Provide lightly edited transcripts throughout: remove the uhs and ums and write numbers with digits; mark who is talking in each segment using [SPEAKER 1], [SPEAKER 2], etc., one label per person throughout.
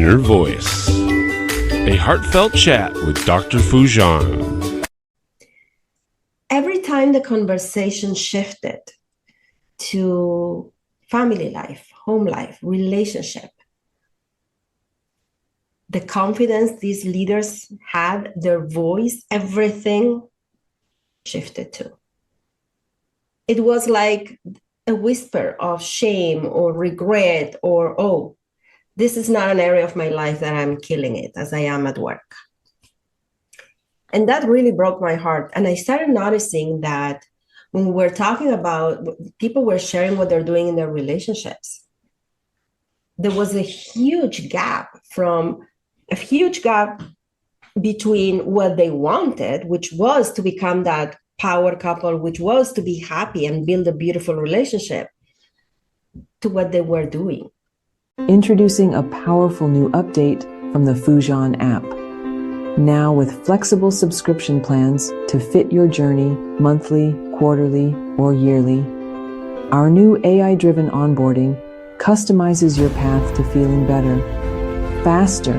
[SPEAKER 1] Inner Voice, a heartfelt chat with Dr. Foojan.
[SPEAKER 2] Every time the conversation shifted to family life, home life, relationship, the confidence these leaders had, their voice, everything shifted to. It was like a whisper of shame or regret or, oh, this is not an area of my life that I'm killing it as I am at work. And that really broke my heart. And I started noticing that when we were talking about people were sharing what they're doing in their relationships, there was a huge gap between what they wanted, which was to become that power couple, which was to be happy and build a beautiful relationship, to what they were doing.
[SPEAKER 3] Introducing a powerful new update from the Fujan App. Now with flexible subscription plans to fit your journey monthly, quarterly, or yearly. Our new AI-driven onboarding customizes your path to feeling better, faster,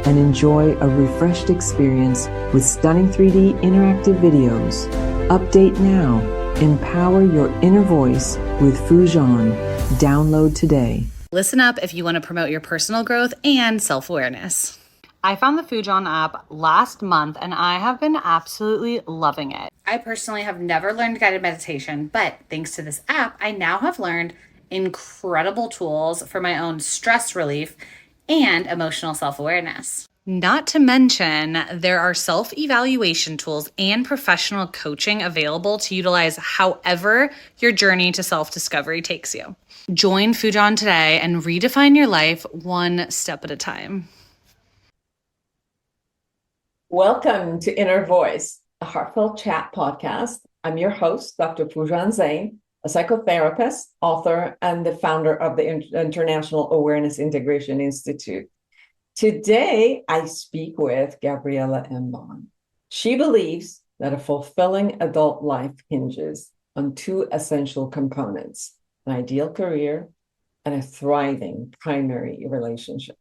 [SPEAKER 3] and enjoy a refreshed experience with stunning 3D interactive videos. Update now. Empower your inner voice with Fujan. Download today.
[SPEAKER 4] Listen up if you want to promote your personal growth and self-awareness. I found the Fujan app last month and I have been absolutely loving it. I personally have never learned guided meditation, but thanks to this app, I now have learned incredible tools for my own stress relief and emotional self-awareness. Not to mention, there are self-evaluation tools and professional coaching available to utilize however your journey to self-discovery takes you. Join Fujan today and redefine your life one step at a time.
[SPEAKER 5] Welcome to Inner Voice, a heartfelt chat podcast. I'm your host, Dr. Foojan Zeine, a psychotherapist, author, and the founder of the International Awareness Integration Institute. Today, I speak with Gabriela Embon. She believes that a fulfilling adult life hinges on two essential components: an ideal career and a thriving primary relationship.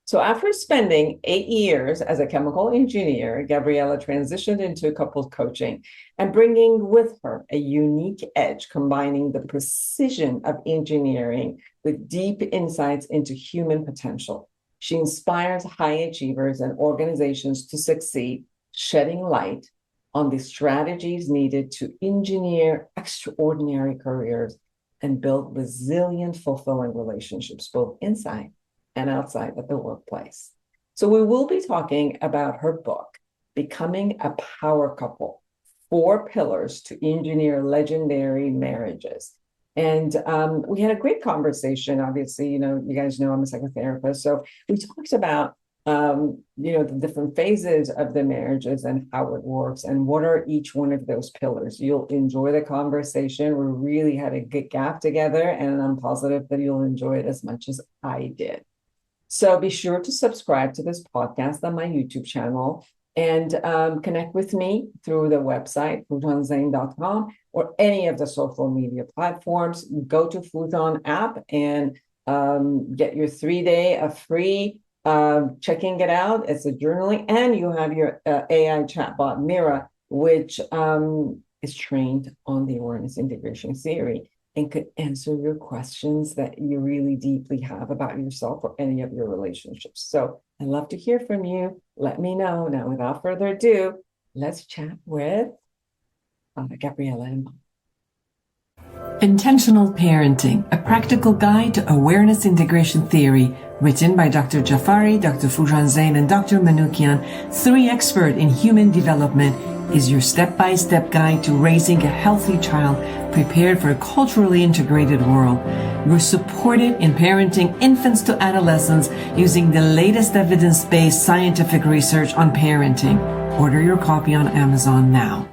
[SPEAKER 5] So after spending 8 years as a chemical engineer, Gabriela transitioned into couples coaching and bringing with her a unique edge, combining the precision of engineering with deep insights into human potential. She inspires high achievers and organizations to succeed, shedding light on the strategies needed to engineer extraordinary careers and build resilient, fulfilling relationships, both inside and outside of the workplace. So we will be talking about her book, Becoming a Power Couple, 4 Pillars to Engineer Legendary Marriages. And we had a great conversation. Obviously, you guys know I'm a psychotherapist. So we talked about, the different phases of the marriages and how it works and what are each one of those pillars. You'll enjoy the conversation. We really had a good gap together, and I'm positive that you'll enjoy it as much as I did. So be sure to subscribe to this podcast on my YouTube channel and connect with me through the website, foojanzeine.com, or any of the social media platforms. Go to Fujan App and get your 3-day of free checking it out. It's a journaling, and you have your AI chatbot, Mira, which is trained on the awareness integration theory and could answer your questions that you really deeply have about yourself or any of your relationships. So I'd love to hear from you. Let me know. Now, without further ado, let's chat with Gabriela Embon.
[SPEAKER 6] Intentional Parenting, a practical guide to awareness integration theory, written by Dr. Jafari, Dr. Foojan Zeine, and Dr. Manoukian, 3 experts in human development, is your step-by-step guide to raising a healthy child prepared for a culturally integrated world. You're supported in parenting infants to adolescents using the latest evidence-based scientific research on parenting. Order your copy on Amazon now.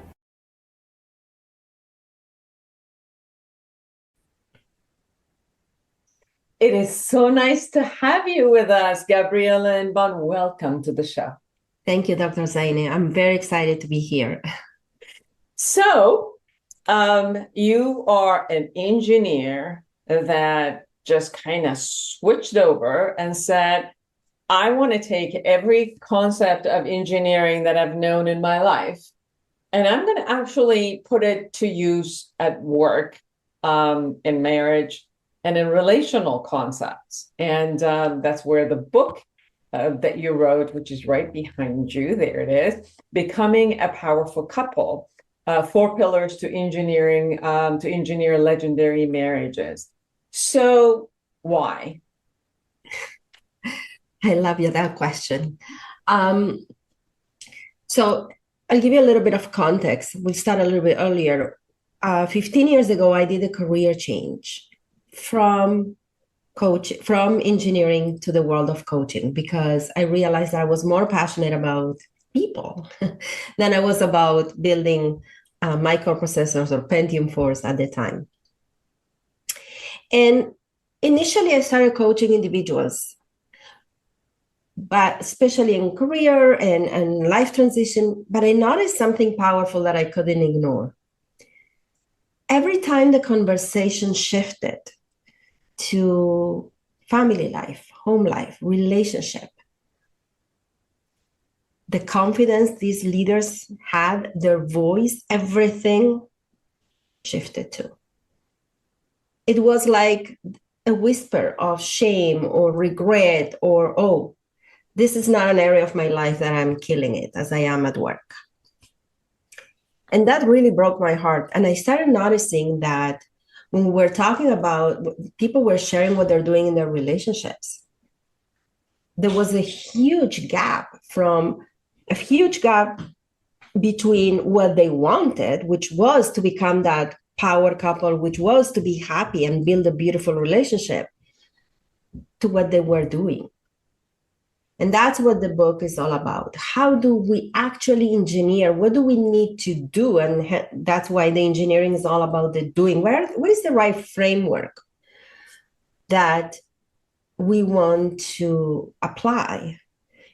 [SPEAKER 5] It is so nice to have you with us, Gabriela Embon. Welcome to the show.
[SPEAKER 2] Thank you, Dr. Zeine. I'm very excited to be here.
[SPEAKER 5] So, you are an engineer that just kind of switched over and said, I want to take every concept of engineering that I've known in my life, and I'm going to actually put it to use at work, in marriage, and in relational concepts. And that's where the book that you wrote, which is right behind you, there it is, Becoming a Powerful Couple, 4 Pillars to Engineering, to Engineer Legendary Marriages. So why?
[SPEAKER 2] I love you, that question. So I'll give you a little bit of context. We'll start a little bit earlier. 15 years ago, I did a career change from engineering to the world of coaching, because I realized I was more passionate about people than I was about building microprocessors or Pentium 4s at the time. And initially, I started coaching individuals, but especially in career and life transition. But I noticed something powerful that I couldn't ignore. Every time the conversation shifted to family life, home life, relationship, the confidence these leaders had, their voice, everything shifted to. It was like a whisper of shame or regret or, oh, this is not an area of my life that I'm killing it as I am at work. And that really broke my heart. And I started noticing that when we were talking about, people were sharing what they're doing in their relationships, there was a huge gap between what they wanted, which was to become that power couple, which was to be happy and build a beautiful relationship, to what they were doing. And that's what the book is all about. How do we actually engineer? What do we need to do? And that's why the engineering is all about the doing. What is the right framework that we want to apply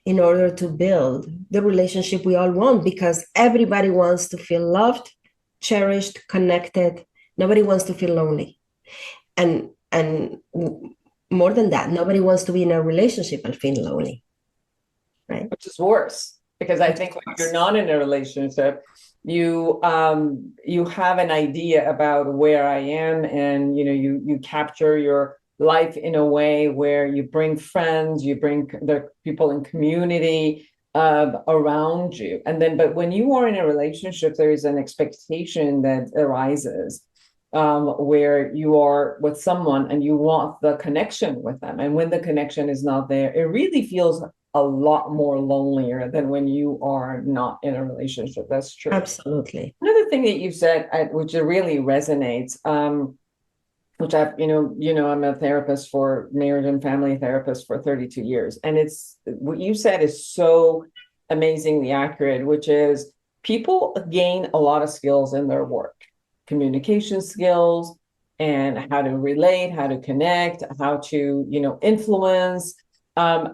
[SPEAKER 2] in order to build the relationship we all want? Because everybody wants to feel loved, cherished, connected. Nobody wants to feel lonely. And more than that, nobody wants to be in a relationship and feel lonely. Right.
[SPEAKER 5] Which is worse, because I think when you're not in a relationship, you have an idea about where I am, and you capture your life in a way where you bring friends, you bring the people in community around you, but when you are in a relationship, there is an expectation that arises where you are with someone and you want the connection with them, and when the connection is not there, it really feels a lot more lonelier than when you are not in a relationship. That's true.
[SPEAKER 2] Absolutely.
[SPEAKER 5] Another thing that you said, which really resonates, which I'm a therapist, for marriage and family therapist for 32 years. And it's what you said is so amazingly accurate, which is people gain a lot of skills in their work, communication skills, and how to relate, how to connect, how to, influence,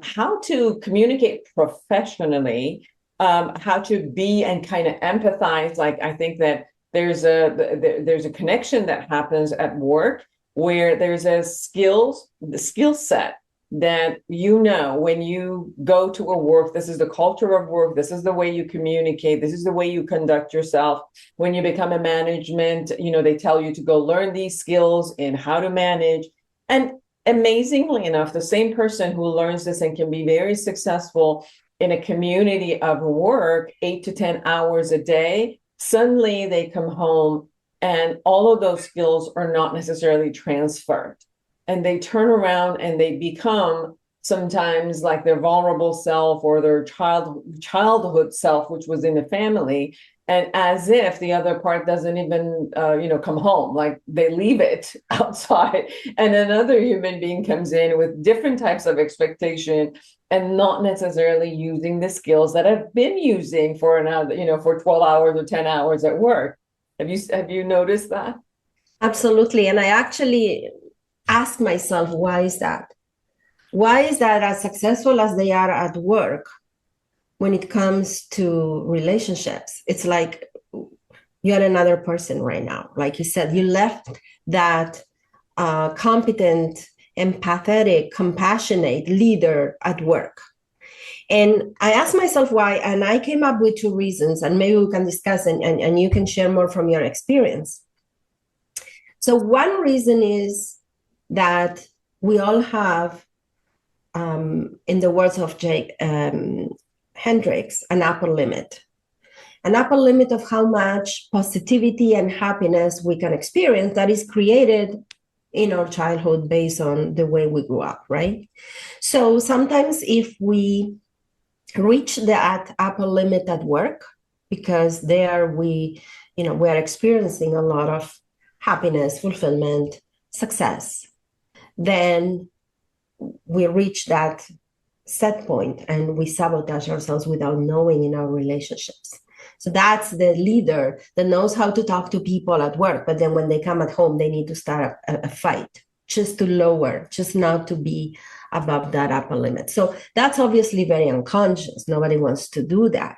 [SPEAKER 5] how to communicate professionally, how to be and kind of empathize. Like, I think that there's a connection that happens at work where there's the skill set that, when you go to a work, this is the culture of work, this is the way you communicate, this is the way you conduct yourself. When you become a management, they tell you to go learn these skills in how to manage. And amazingly enough, the same person who learns this and can be very successful in a community of work 8 to 10 hours a day, suddenly they come home and all of those skills are not necessarily transferred. And they turn around and they become sometimes like their vulnerable self or their childhood self, which was in the family. And as if the other part doesn't even, come home, like they leave it outside, and another human being comes in with different types of expectation and not necessarily using the skills that I've been using for for 12 hours or 10 hours at work. Have you noticed that?
[SPEAKER 2] Absolutely. And I actually ask myself, why is that? Why is that as successful as they are at work, when it comes to relationships, it's like you're another person right now. Like you said, you left that competent, empathetic, compassionate leader at work. And I asked myself why, and I came up with two reasons, and maybe we can discuss and you can share more from your experience. So one reason is that we all have, in the words of Jake Hendricks, an upper limit of how much positivity and happiness we can experience that is created in our childhood based on the way we grew up, right? So sometimes if we reach that upper limit at work, because there we're experiencing a lot of happiness, fulfillment, success, then we reach that set point and we sabotage ourselves without knowing in our relationships. So that's the leader that knows how to talk to people at work, but then when they come at home, they need to start a fight just to lower, just not to be above that upper limit. So that's obviously very unconscious. Nobody wants to do that.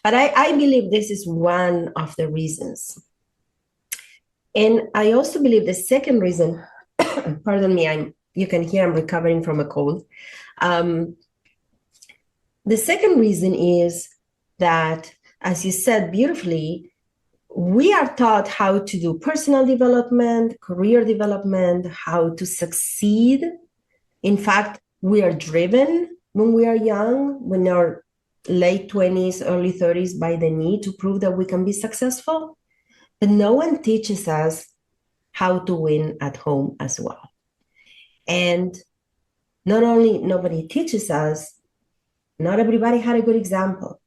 [SPEAKER 2] But I believe this is one of the reasons. And I also believe the second reason, pardon me, you can hear I'm recovering from a cold. The second reason is that, as you said beautifully, we are taught how to do personal development, career development, how to succeed. In fact, we are driven when we are young, when our late 20s, early 30s, by the need to prove that we can be successful. But no one teaches us how to win at home as well. And not only nobody teaches us, not everybody had a good example.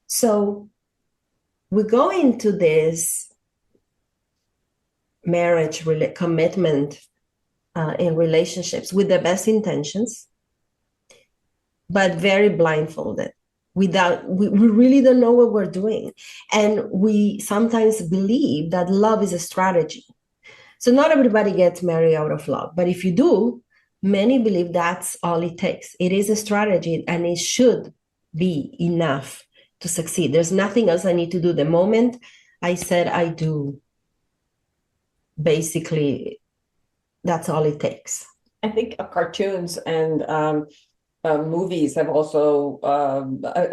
[SPEAKER 2] So we go into this marriage commitment in relationships with the best intentions, but very blindfolded. We really don't know what we're doing. And we sometimes believe that love is a strategy. So not everybody gets married out of love, but if you do, many believe that's all it takes. It is a strategy and it should be enough to succeed. There's nothing else I need to do. The moment I said I do, basically, that's all it takes.
[SPEAKER 5] I think cartoons and movies have also,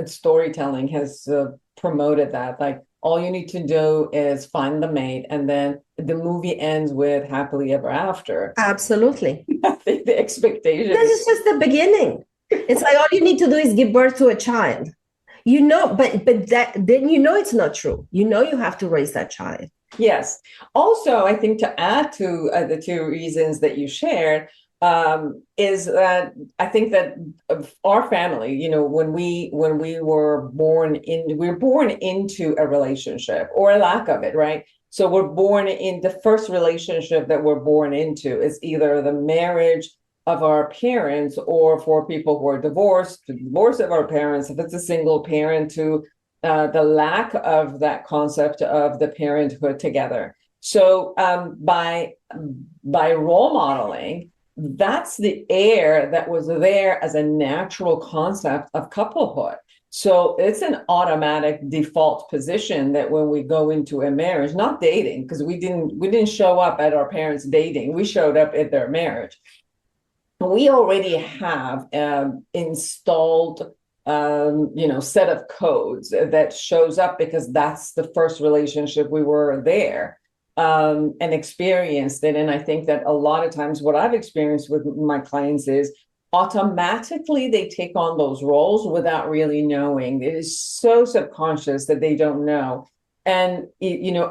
[SPEAKER 5] storytelling has promoted that. Like, all you need to do is find the mate, and then the movie ends with happily ever after.
[SPEAKER 2] Absolutely.
[SPEAKER 5] I think the expectation.
[SPEAKER 2] This is just the beginning. It's like all you need to do is give birth to a child. But that then it's not true. You have to raise that child.
[SPEAKER 5] Yes. Also, I think to add to the two reasons that you shared, is that I think that our family, when we were born into a relationship or a lack of it, right? So we're born in the first relationship that we're born into is either the marriage of our parents, or for people who are divorced, the divorce of our parents, if it's a single parent, to the lack of that concept of the parenthood together. So by role modeling, that's the air that was there as a natural concept of couplehood. So it's an automatic default position that when we go into a marriage, not dating, because we didn't show up at our parents' dating, we showed up at their marriage. We already have installed set of codes that shows up because that's the first relationship we were there and experienced it. And I think that a lot of times what I've experienced with my clients is automatically they take on those roles without really knowing. It is so subconscious that they don't know. And,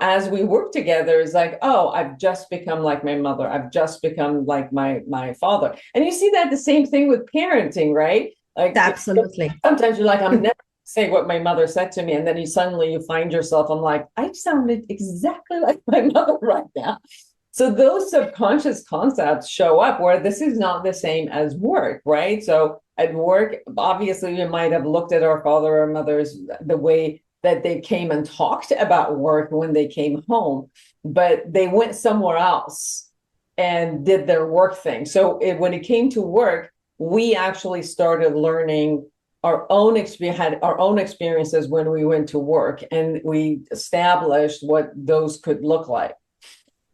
[SPEAKER 5] as we work together, it's like, oh, I've just become like my mother. I've just become like my father. And you see that the same thing with parenting, right? Like,
[SPEAKER 2] absolutely.
[SPEAKER 5] Sometimes you're like, I'm never say what my mother said to me. And then you find yourself, I'm like, I sounded exactly like my mother right now. So those subconscious concepts show up where this is not the same as work, right? So at work, obviously, we might have looked at our father or mothers the way that they came and talked about work when they came home, but they went somewhere else and did their work thing. So when it came to work, we actually started learning our own experiences when we went to work, and we established what those could look like.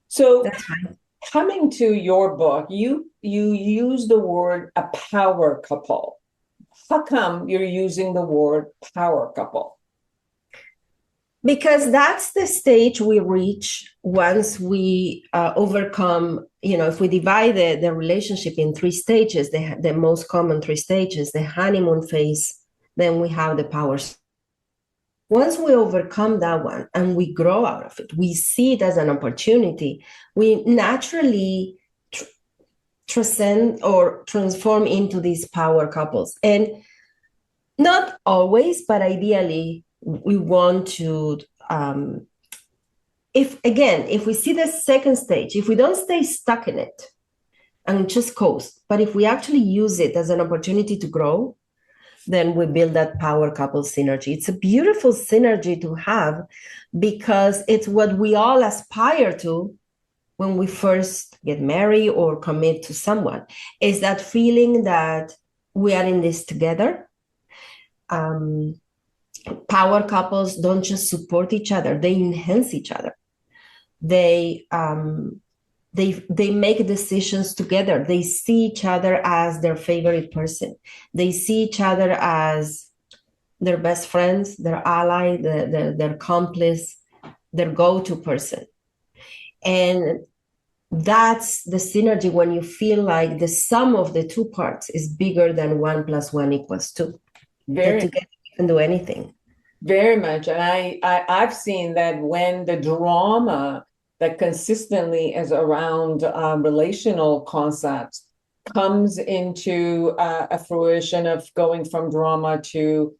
[SPEAKER 5] So
[SPEAKER 2] that's right.
[SPEAKER 5] Coming to your book, you use the word a power couple. how come you're using the word power couple?
[SPEAKER 2] Because that's the stage we reach once we overcome, if we divide the relationship in three stages, the most common three stages, the honeymoon phase, then we have the power. Once we overcome that one and we grow out of it, we see it as an opportunity, we naturally transcend or transform into these power couples. And not always, but ideally, we want to, if we see the second stage, if we don't stay stuck in it and just coast, but if we actually use it as an opportunity to grow, then we build that power couple synergy. It's a beautiful synergy to have because it's what we all aspire to when we first get married or commit to someone, is that feeling that we are in this together. Power couples don't just support each other, they enhance each other. They make decisions together. They see each other as their favorite person. They see each other as their best friends, their ally, their accomplice, their go-to person. And that's the synergy when you feel like the sum of the two parts is bigger than 1 + 1 = 2. That together you can do anything.
[SPEAKER 5] Very much. And I've seen that when the drama that consistently is around relational concepts comes into a fruition of going from drama to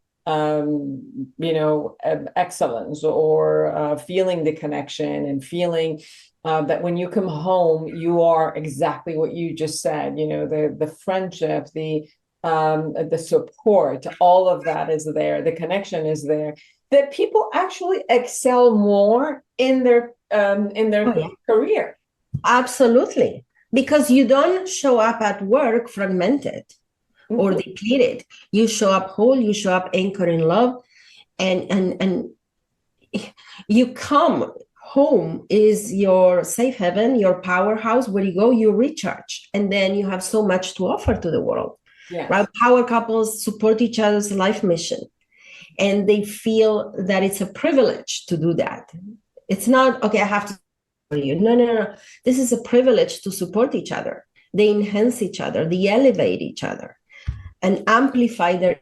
[SPEAKER 5] excellence, or feeling the connection and feeling that when you come home, you are exactly what you just said, the friendship, the support, all of that is there. The connection is there. That people actually excel more in their career.
[SPEAKER 2] Absolutely. Because you don't show up at work fragmented or depleted. You show up whole, you show up anchored in love, and you come home is your safe haven, your powerhouse, where you go, you recharge, and then you have so much to offer to the world.
[SPEAKER 5] Yes.
[SPEAKER 2] Right? Power couples support each other's life mission, and they feel that it's a privilege to do that. It's not, okay, I have to for you. No. This is a privilege to support each other. They enhance each other, they elevate each other, and amplify their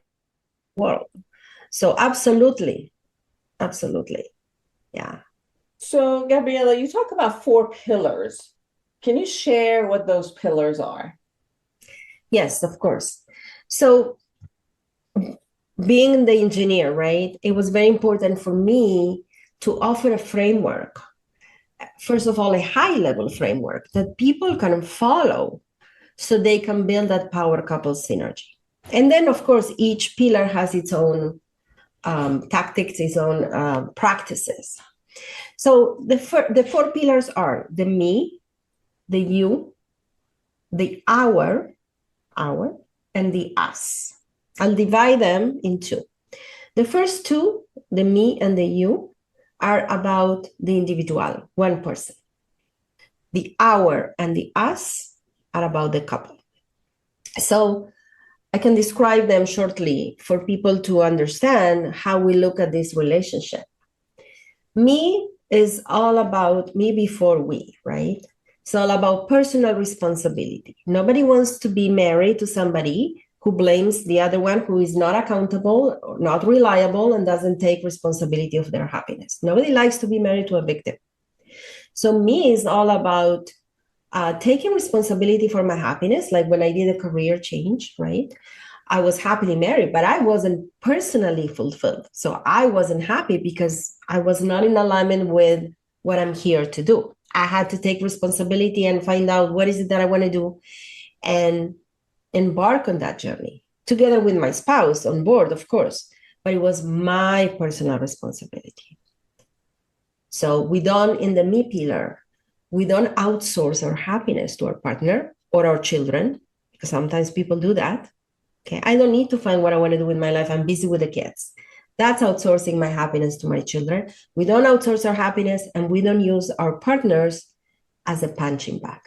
[SPEAKER 2] world. So absolutely. Yeah.
[SPEAKER 5] So Gabriela, you talk about 4 pillars. Can you share what those pillars are?
[SPEAKER 2] Yes, of course. So being the engineer, right, it was very important for me to offer a framework. First of all, a high-level framework that people can follow so they can build that power couple synergy. And then, of course, each pillar has its own tactics, its own practices. So the 4 pillars are the me, the you, the our, and the us. I'll divide them in 2. The first 2, the me and the you, are about the individual, one person. The our and the us are about the couple. So I can describe them shortly for people to understand how we look at this relationship. Me is all about me before we, right? It's all about personal responsibility. Nobody wants to be married to somebody who blames the other one, who is not accountable, or not reliable, and doesn't take responsibility of their happiness. Nobody likes to be married to a victim. So me is all about taking responsibility for my happiness. Like when I did a career change, right? I was happily married, but I wasn't personally fulfilled. So I wasn't happy because I was not in alignment with what I'm here to do. I had to take responsibility and find out what is it that I want to do and embark on that journey together with my spouse on board, of course, but it was my personal responsibility. So we don't, in the me pillar, we don't outsource our happiness to our partner or our children, because sometimes people do that. Okay, I don't need to find what I want to do with my life. I'm busy with the kids. That's outsourcing my happiness to my children. We don't outsource our happiness, and we don't use our partners as a punching bag.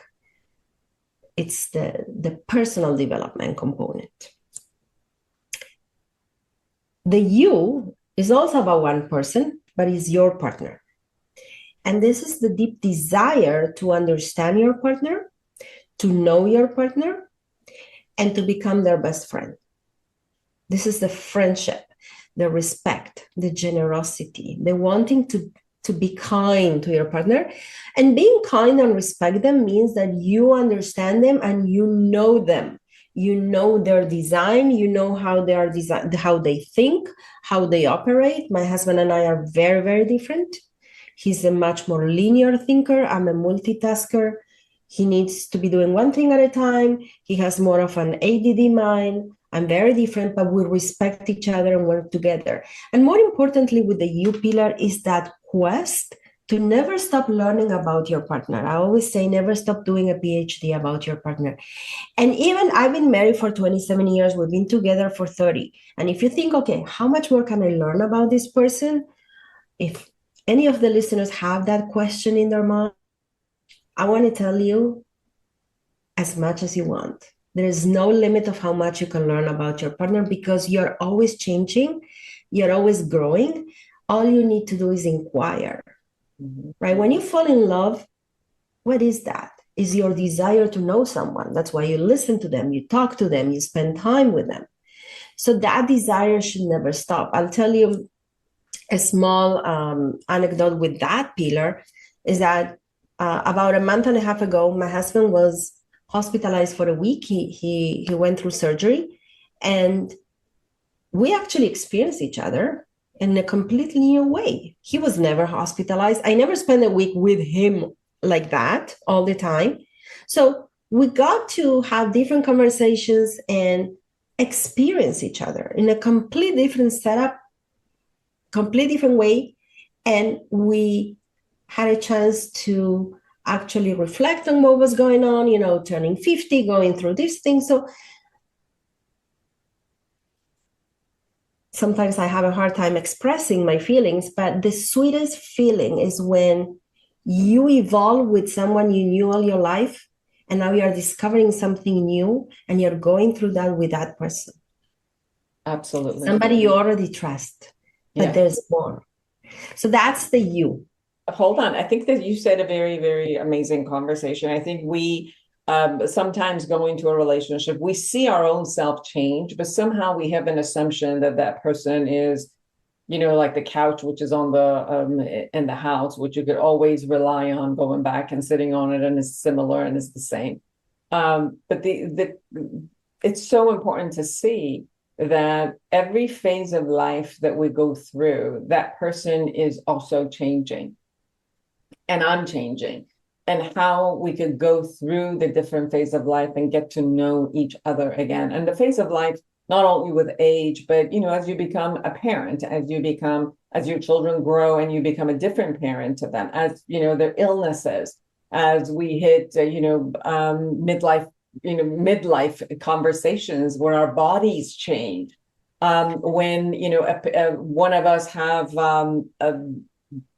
[SPEAKER 2] It's the personal development component. The you is also about one person, but is your partner. And this is the deep desire to understand your partner, to know your partner, and to become their best friend. This is the friendship, the respect, the generosity, the wanting to be kind to your partner. And being kind and respect them means that you understand them and you know them. You know their design, you know how they are designed, how they think, how they operate. My husband and I are very, very different. He's a much more linear thinker. I'm a multitasker. He needs to be doing one thing at a time. He has more of an ADD mind. I'm very different, but we respect each other and work together. And more importantly, with the you pillar is that quest to never stop learning about your partner. I always say never stop doing a PhD about your partner. And even I've been married for 27 years. We've been together for 30. And if you think, okay, how much more can I learn about this person? If any of the listeners have that question in their mind, I want to tell you as much as you want. There is no limit of how much you can learn about your partner because you're always changing, you're always growing. All you need to do is inquire, right? When you fall in love, what is that? Is your desire to know someone. That's why you listen to them, you talk to them, you spend time with them. So that desire should never stop. I'll tell you a small anecdote with that pillar is that about a month and a half ago, my husband was hospitalized for a week. He went through surgery, and we actually experienced each other in a completely new way. He was never hospitalized. I never spent a week with him like that all the time. So we got to have different conversations and experience each other in a completely different setup, completely different way. And we had a chance to actually reflect on what was going on, turning 50, going through these things. So sometimes I have a hard time expressing my feelings, but the sweetest feeling is when you evolve with someone you knew all your life, and now you're discovering something new, and you're going through that with that person.
[SPEAKER 5] Absolutely.
[SPEAKER 2] Somebody you already trust, but there's more. So that's the you.
[SPEAKER 5] Hold on. I think that you said a very, very amazing conversation. I think we sometimes go into a relationship, we see our own self change, but somehow we have an assumption that that person is, like the couch, which is on the in the house, which you could always rely on going back and sitting on it, and it's similar and it's the same. But it's so important to see that every phase of life that we go through, that person is also changing. And I'm changing, and how we could go through the different phase of life and get to know each other again. And the phase of life, not only with age, but, as you become a parent, as your children grow and you become a different parent to them, as, their illnesses, as we hit, midlife, midlife conversations where our bodies change. When, one of us have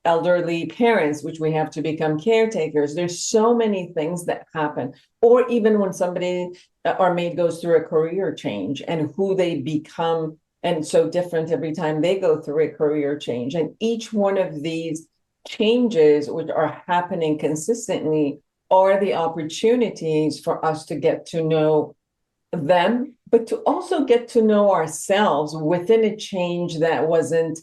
[SPEAKER 5] elderly parents, which we have to become caretakers. There's so many things that happen. Or even when somebody, our maid, goes through a career change and who they become, and so different every time they go through a career change. And each one of these changes, which are happening consistently, are the opportunities for us to get to know them, but to also get to know ourselves within a change that wasn't,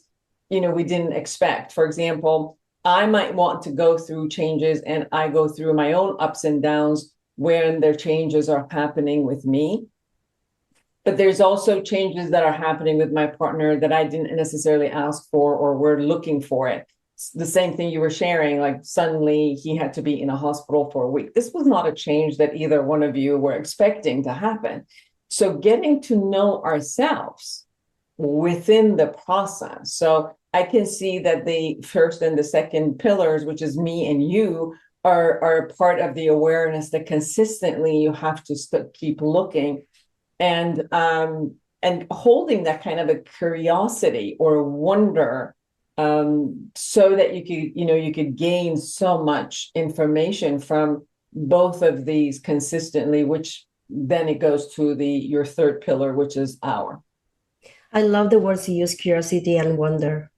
[SPEAKER 5] we didn't expect. For example, I might want to go through changes, and I go through my own ups and downs when their changes are happening with me. But there's also changes that are happening with my partner that I didn't necessarily ask for, or we're looking for it. It's the same thing you were sharing, like suddenly he had to be in a hospital for a week. This was not a change that either one of you were expecting to happen. So getting to know ourselves within the process. So I can see that the first and the second pillars, which is me and you, are part of the awareness that consistently you have to keep looking and holding that kind of a curiosity or wonder, so that you could gain so much information from both of these consistently, which then it goes to your third pillar, which is our.
[SPEAKER 2] I love the words you use, curiosity and wonder.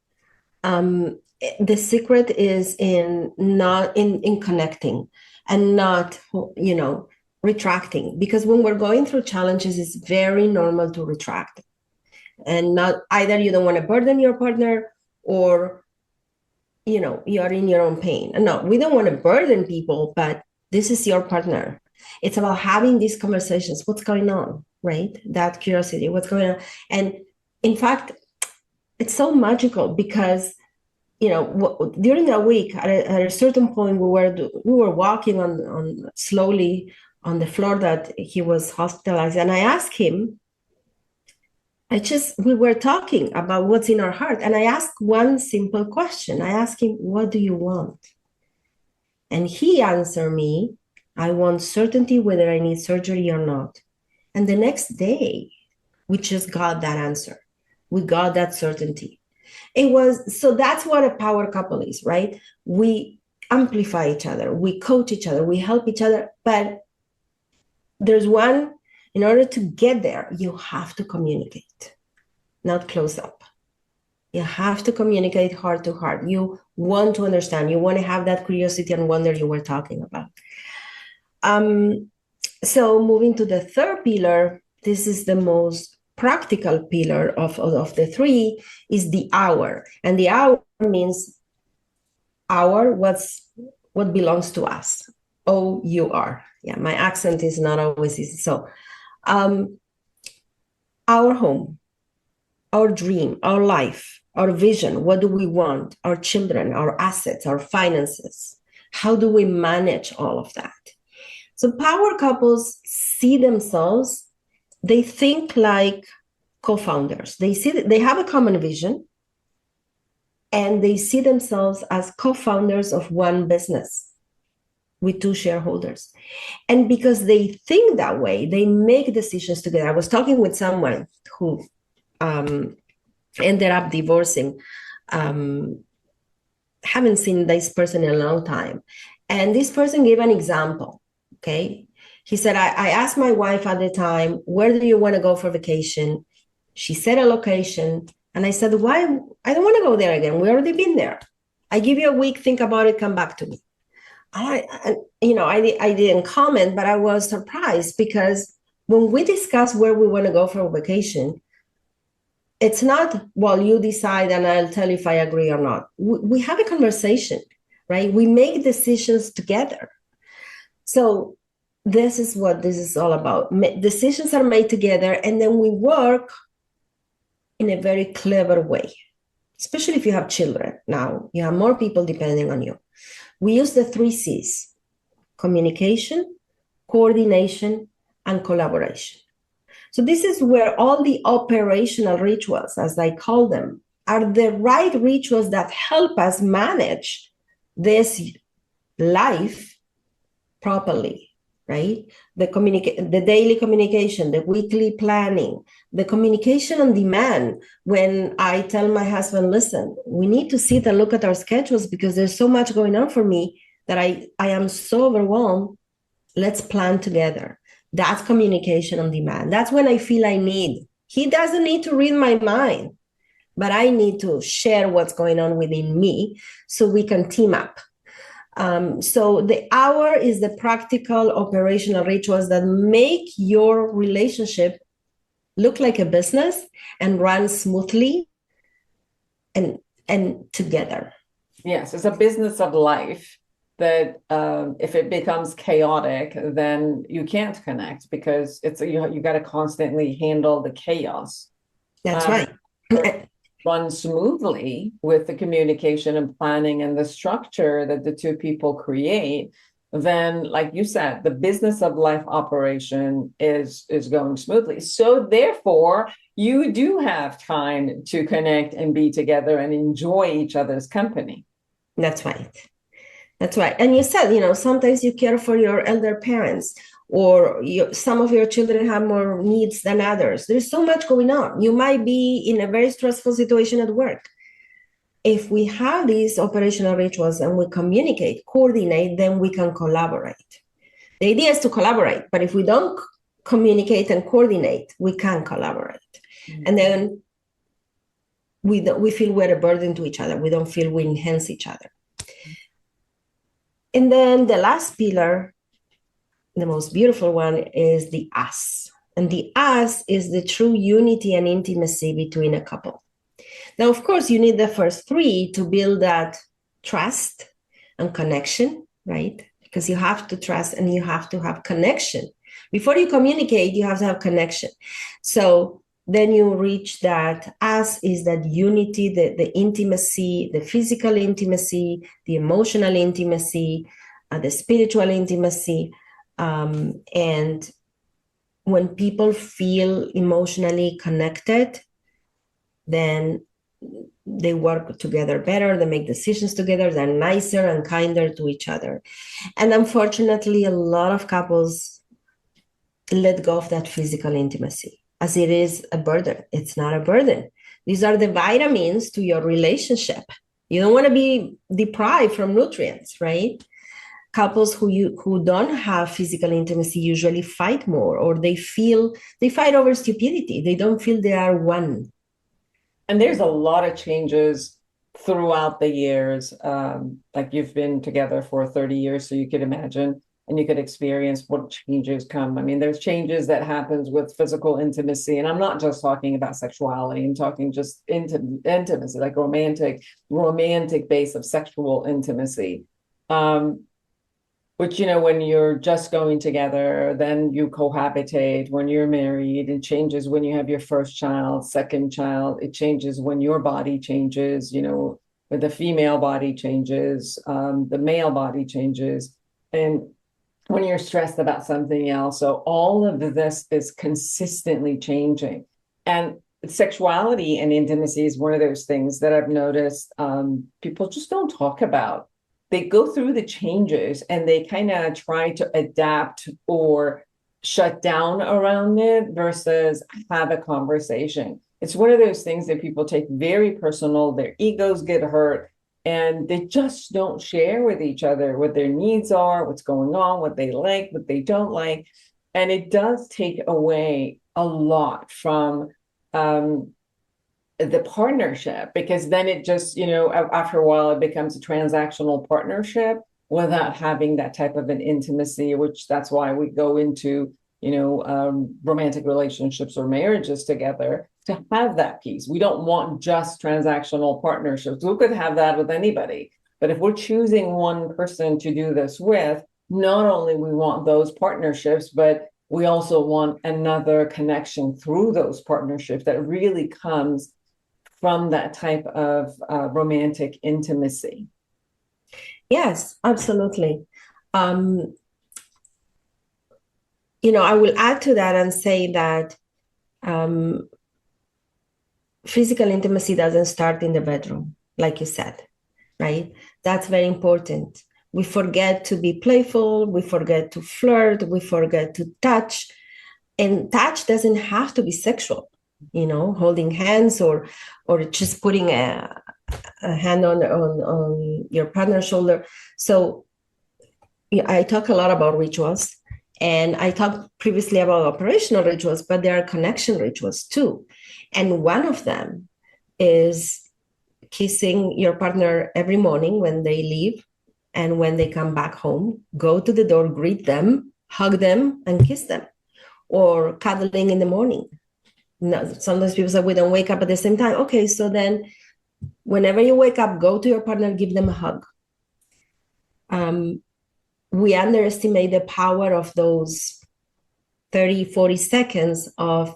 [SPEAKER 2] The secret is in not in connecting and not, retracting. Because when we're going through challenges, it's very normal to retract. And not either you don't want to burden your partner or, you're in your own pain. No, we don't want to burden people, but this is your partner. It's about having these conversations. What's going on, right? That curiosity, what's going on? And in fact, it's so magical because, during that week, at a certain point, we were walking on slowly on the floor that he was hospitalized. And I asked him, we were talking about what's in our heart. And I asked one simple question. I asked him, what do you want? And he answered me, I want certainty whether I need surgery or not. And the next day, we just got that answer. We got that certainty. So that's what a power couple is, right? We amplify each other, we coach each other, we help each other. But there's one, in order to get there, you have to communicate, not close up. You have to communicate heart to heart. You want to understand. You want to have that curiosity and wonder you were talking about. So moving to the third pillar, this is the most practical pillar of the three, is the hour. And the hour means what belongs to us. O-U-R. Yeah, my accent is not always easy. So our home, our dream, our life, our vision, what do we want, our children, our assets, our finances, how do we manage all of that? So power couples see themselves, they think like co-founders. They have a common vision and they see themselves as co-founders of one business with two shareholders. And because they think that way, they make decisions together. I was talking with someone who ended up divorcing. Haven't seen this person in a long time. And this person gave an example, okay? He said, I asked my wife at the time, where do you want to go for vacation? She said a location. And I said, why? I don't want to go there again. We already been there. I give you a week, think about it, come back to me. I didn't comment, but I was surprised because when we discuss where we want to go for a vacation, it's not, well, you decide and I'll tell you if I agree or not. We have a conversation, right? We make decisions together. So this is what this is all about. Decisions are made together and then we work in a very clever way, especially if you have children. Now you have more people depending on you. We use the 3 C's: communication, coordination, and collaboration. So this is where all the operational rituals, as I call them, are the right rituals that help us manage this life properly, right? The daily communication, the weekly planning, the communication on demand. When I tell my husband, listen, we need to sit and look at our schedules because there's so much going on for me that I am so overwhelmed. Let's plan together. That's communication on demand. That's when I feel he doesn't need to read my mind, but I need to share what's going on within me so we can team up. So the hour is the practical operational rituals that make your relationship look like a business and run smoothly and together.
[SPEAKER 5] Yes, it's a business of life that if it becomes chaotic, then you can't connect because you got to constantly handle the chaos.
[SPEAKER 2] That's right.
[SPEAKER 5] Run smoothly with the communication and planning and the structure that the two people create, then, like you said, the business of life operation is going smoothly. So therefore, you do have time to connect and be together and enjoy each other's company.
[SPEAKER 2] That's right. That's right. And you said, sometimes you care for your elder parents, or some of your children have more needs than others. There's so much going on. You might be in a very stressful situation at work. If we have these operational rituals and we communicate, coordinate, then we can collaborate. The idea is to collaborate, but if we don't communicate and coordinate, we can't collaborate. Mm-hmm. And then we feel we're a burden to each other. We don't feel we enhance each other. And then the last pillar, the most beautiful one, is the us. And the us is the true unity and intimacy between a couple. Now, of course, you need the first three to build that trust and connection, right? Because you have to trust and you have to have connection. Before you communicate, you have to have connection. So then you reach that us is that unity, the intimacy, the physical intimacy, the emotional intimacy, the spiritual intimacy. And when people feel emotionally connected, then they work together better, they make decisions together, they're nicer and kinder to each other. And unfortunately, a lot of couples let go of that physical intimacy as it is a burden. It's not a burden. These are the vitamins to your relationship. You don't want to be deprived from nutrients, right? Couples who don't have physical intimacy usually fight more, or they fight over stupidity. They don't feel they are one.
[SPEAKER 5] And there's a lot of changes throughout the years. Like you've been together for 30 years, so you could imagine and you could experience what changes come. I mean, there's changes that happens with physical intimacy. And I'm not just talking about sexuality. I'm talking just intimacy, like romantic base of sexual intimacy. Which, when you're just going together, then you cohabitate. When you're married, it changes when you have your first child, second child. It changes when your body changes, when the female body changes, the male body changes, and when you're stressed about something else. So all of this is consistently changing. And sexuality and intimacy is one of those things that I've noticed people just don't talk about. They go through the changes and they kind of try to adapt or shut down around it versus have a conversation. It's one of those things that people take very personal. Their egos get hurt and they just don't share with each other what their needs are, what's going on, what they like, what they don't like. And it does take away a lot from the partnership, because then it just, after a while, it becomes a transactional partnership without having that type of an intimacy, which that's why we go into, romantic relationships or marriages together to have that piece. We don't want just transactional partnerships. We could have that with anybody. But if we're choosing one person to do this with, not only we want those partnerships, but we also want another connection through those partnerships that really comes from that type of romantic intimacy.
[SPEAKER 2] Yes, absolutely. I will add to that and say that physical intimacy doesn't start in the bedroom, like you said, right? That's very important. We forget to be playful, we forget to flirt, we forget to touch. And touch doesn't have to be sexual. Holding hands or just putting a hand on your partner's shoulder. So I talk a lot about rituals, and I talked previously about operational rituals, but there are connection rituals too. And one of them is kissing your partner every morning when they leave and when they come back home. Go to the door, greet them, hug them, and kiss them. Or cuddling in the morning. No, sometimes people say we don't wake up at the same time. Okay, so then whenever you wake up, go to your partner, give them a hug. We underestimate the power of those 30, 40 seconds of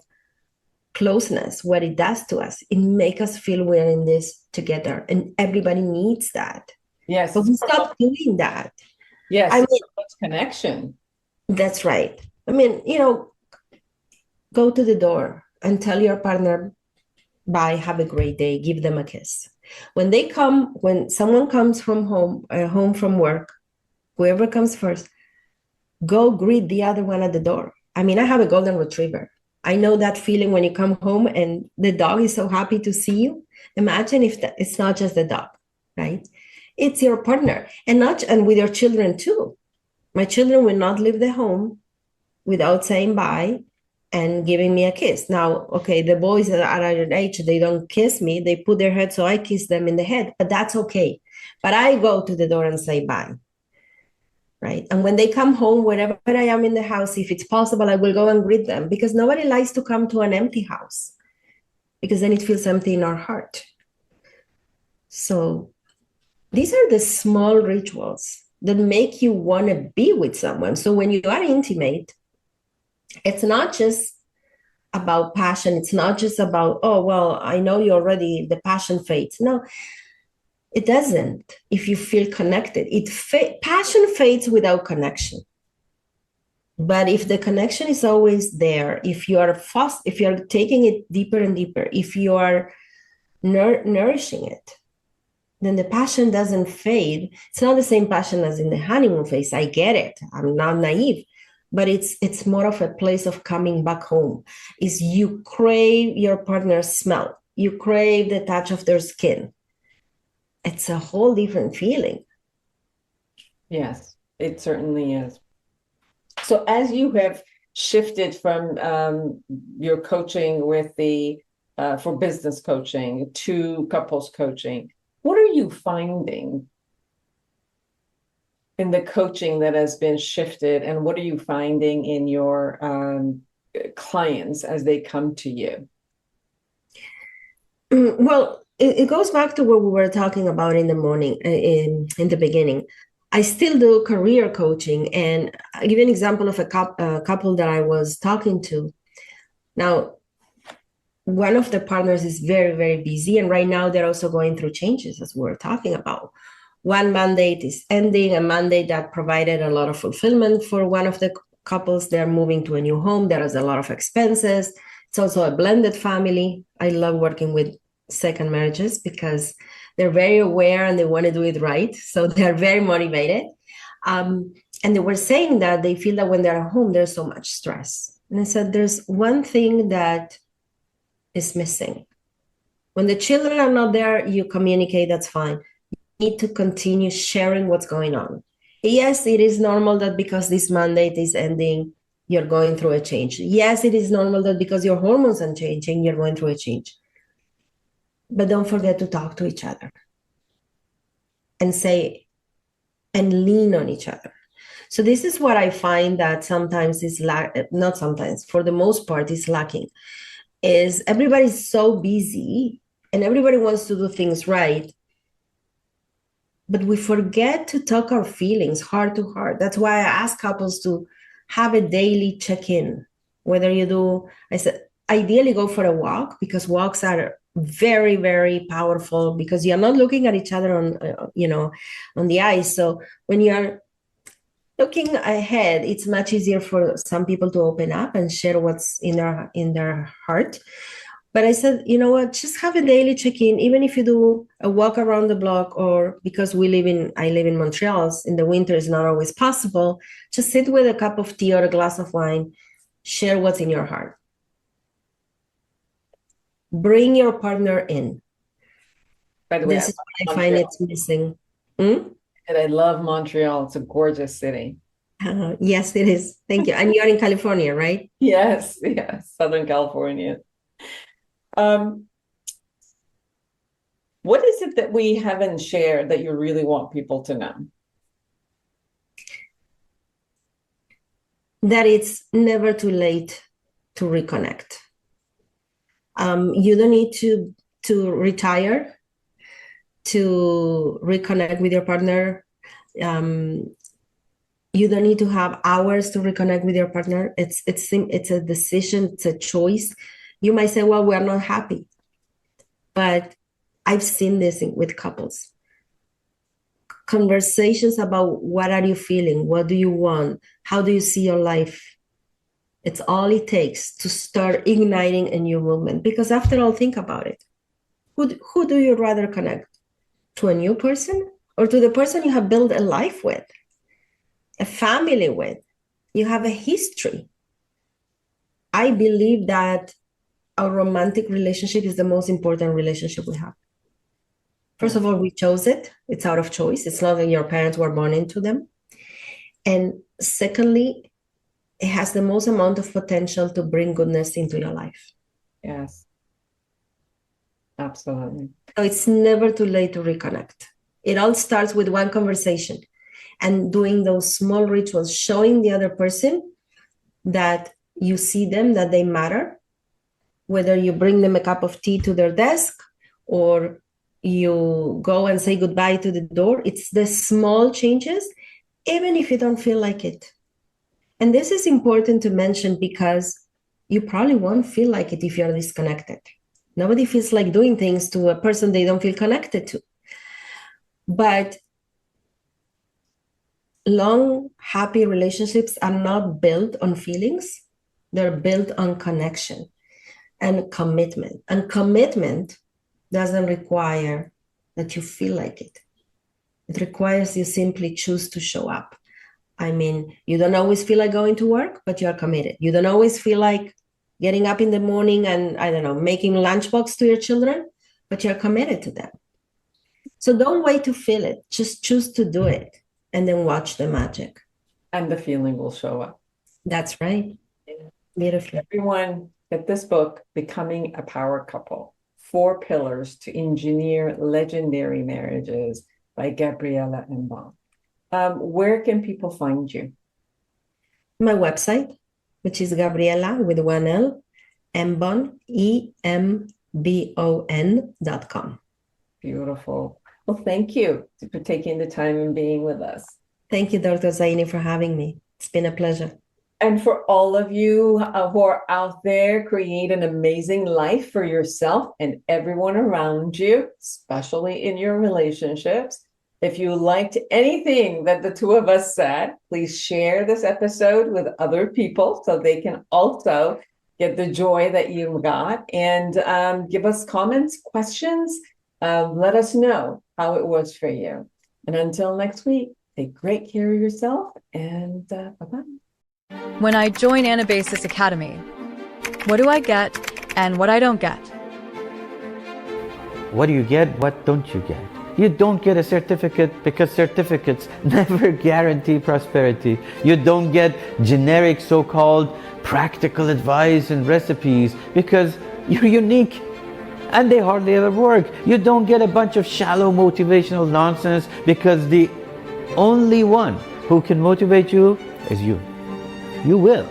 [SPEAKER 2] closeness, what it does to us. It makes us feel we're in this together, and everybody needs that.
[SPEAKER 5] Yes.
[SPEAKER 2] But we stop doing that.
[SPEAKER 5] Yes, it's connection.
[SPEAKER 2] That's right. Go to the door and tell your partner, bye, have a great day, give them a kiss. When someone comes from home from work, whoever comes first, go greet the other one at the door. I have a golden retriever. I know that feeling when you come home and the dog is so happy to see you. Imagine if it's not just the dog, right? It's your partner, and with your children too. My children will not leave the home without saying bye and giving me a kiss. Now, okay, the boys that are at an age, they don't kiss me. They put their head, so I kiss them in the head, but that's okay. But I go to the door and say bye, right? And when they come home, wherever I am in the house, if it's possible, I will go and greet them, because nobody likes to come to an empty house, because then it feels empty in our heart. So these are the small rituals that make you want to be with someone. So when you are intimate, it's not just about passion. It's not just about, oh, well, I know you already, the passion fades. No, it doesn't. If you feel connected, passion fades without connection. But if the connection is always there, if you are taking it deeper and deeper, if you are nourishing it, then the passion doesn't fade. It's not the same passion as in the honeymoon phase. I get it. I'm not naive. But it's more of a place of coming back home. Is you crave your partner's smell. You crave the touch of their skin. It's a whole different feeling.
[SPEAKER 5] Yes, it certainly is. So as you have shifted from your coaching with for business coaching to couples coaching, what are you finding in the coaching that has been shifted, and what are you finding in your clients as they come to you?
[SPEAKER 2] Well, it goes back to what we were talking about in the morning, in the beginning. I still do career coaching, and I'll give you an example of a couple that I was talking to. Now, one of the partners is very, very busy, and right now they're also going through changes, as we were talking about. One mandate is ending, a mandate that provided a lot of fulfillment for one of the couples. They're moving to a new home. There is a lot of expenses. It's also a blended family. I love working with second marriages because they're very aware and they want to do it right. So they're very motivated. And they were saying that they feel that when they're at home, there's so much stress. And I said, there's one thing that is missing. When the children are not there, you communicate, that's fine. You need to continue sharing what's going on. Yes, it is normal that because this mandate is ending, you're going through a change. Yes, it is normal that because your hormones are changing, you're going through a change. But don't forget to talk to each other and say, and lean on each other. So this is what I find that sometimes is not sometimes, for the most part, is lacking, is everybody's so busy and everybody wants to do things right. But we forget to talk our feelings heart to heart. That's why I ask couples to have a daily check-in. Whether you do, I said, ideally go for a walk, because walks are very, very powerful, because you're not looking at each other on the eyes. So when you're looking ahead, it's much easier for some people to open up and share what's in their heart. But I said, you know what, just have a daily check-in, even if you do a walk around the block, or because I live in Montreal, in the winter is not always possible, just sit with a cup of tea or a glass of wine, share what's in your heart. Bring your partner in.
[SPEAKER 5] By the way,
[SPEAKER 2] this is what I find it's missing.
[SPEAKER 5] And I love Montreal. It's a gorgeous city.
[SPEAKER 2] Yes, it is. Thank you. And you're in California, right?
[SPEAKER 5] Yes, Southern California. What is it that we haven't shared that you really want people to know?
[SPEAKER 2] That it's never too late to reconnect. You don't need to retire to reconnect with your partner. You don't need to have hours to reconnect with your partner. It's a decision. It's a choice. You might say, well, we're not happy. But I've seen this with couples. Conversations about what are you feeling? What do you want? How do you see your life? It's all it takes to start igniting a new movement. Because after all, think about it. Who do you rather connect? To a new person, or to the person you have built a life with, a family with? You have a history. I believe that our romantic relationship is the most important relationship we have. First of all, we chose it. It's out of choice. It's not that your parents were born into them. And secondly, it has the most amount of potential to bring goodness into your life.
[SPEAKER 5] Yes. Absolutely.
[SPEAKER 2] So it's never too late to reconnect. It all starts with one conversation and doing those small rituals, showing the other person that you see them, that they matter, whether you bring them a cup of tea to their desk or you go and say goodbye to the door. It's the small changes, even if you don't feel like it. And this is important to mention because you probably won't feel like it if you're disconnected. Nobody feels like doing things to a person they don't feel connected to. But long, happy relationships are not built on feelings. They're built on connection and commitment. And commitment doesn't require that you feel like it. It requires you simply choose to show up. I mean, you don't always feel like going to work, but you're committed. You don't always feel like getting up in the morning and, I don't know, making lunchbox to your children, but you're committed to them. So don't wait to feel it. Just choose to do it and then watch the magic.
[SPEAKER 5] And the feeling will show up.
[SPEAKER 2] That's right. Beautiful.
[SPEAKER 5] Everyone, get this book, Becoming a Power Couple, 4 Pillars to Engineer Legendary Marriages by Gabriela Embon. Where can people find you?
[SPEAKER 2] My website, which is Gabriela with one L, Embon, EMBON.com.
[SPEAKER 5] Beautiful. Well, thank you for taking the time and being with us.
[SPEAKER 2] Thank you, Dr. Zeine, for having me. It's been a pleasure.
[SPEAKER 5] And for all of you who are out there, create an amazing life for yourself and everyone around you, especially in your relationships. If you liked anything that the two of us said, please share this episode with other people so they can also get the joy that you got. And give us comments, questions. Let us know how it was for you. And until next week, take great care of yourself and bye-bye.
[SPEAKER 7] When I join Anabasis Academy, what do I get and what I don't get?
[SPEAKER 8] What do you get? What don't you get? You don't get a certificate because certificates never guarantee prosperity. You don't get generic so-called practical advice and recipes because you're unique and they hardly ever work. You don't get a bunch of shallow motivational nonsense because the only one who can motivate you is you. You will.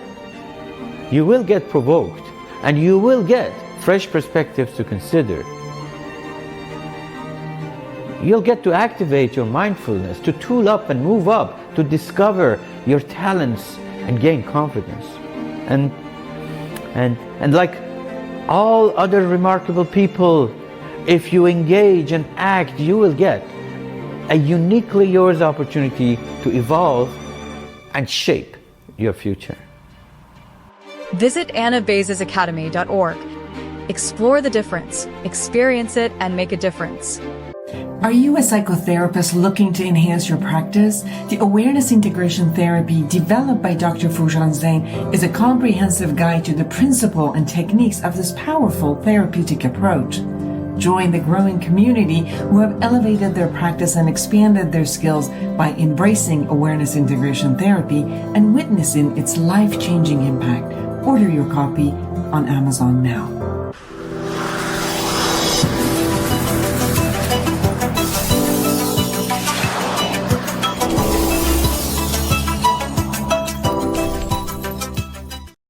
[SPEAKER 8] You will get provoked and you will get fresh perspectives to consider. You'll get to activate your mindfulness, to tool up and move up, to discover your talents and gain confidence. And like all other remarkable people, if you engage and act, you will get a uniquely yours opportunity to evolve and shape your future.
[SPEAKER 7] Visit AnnaBazesAcademy.org. Explore the difference, experience it, and make a difference.
[SPEAKER 6] Are you a psychotherapist looking to enhance your practice? The Awareness Integration Therapy developed by Dr. Foojan Zeine is a comprehensive guide to the principle and techniques of this powerful therapeutic approach. Join the growing community who have elevated their practice and expanded their skills by embracing Awareness Integration Therapy and witnessing its life-changing impact. Order your copy on Amazon now.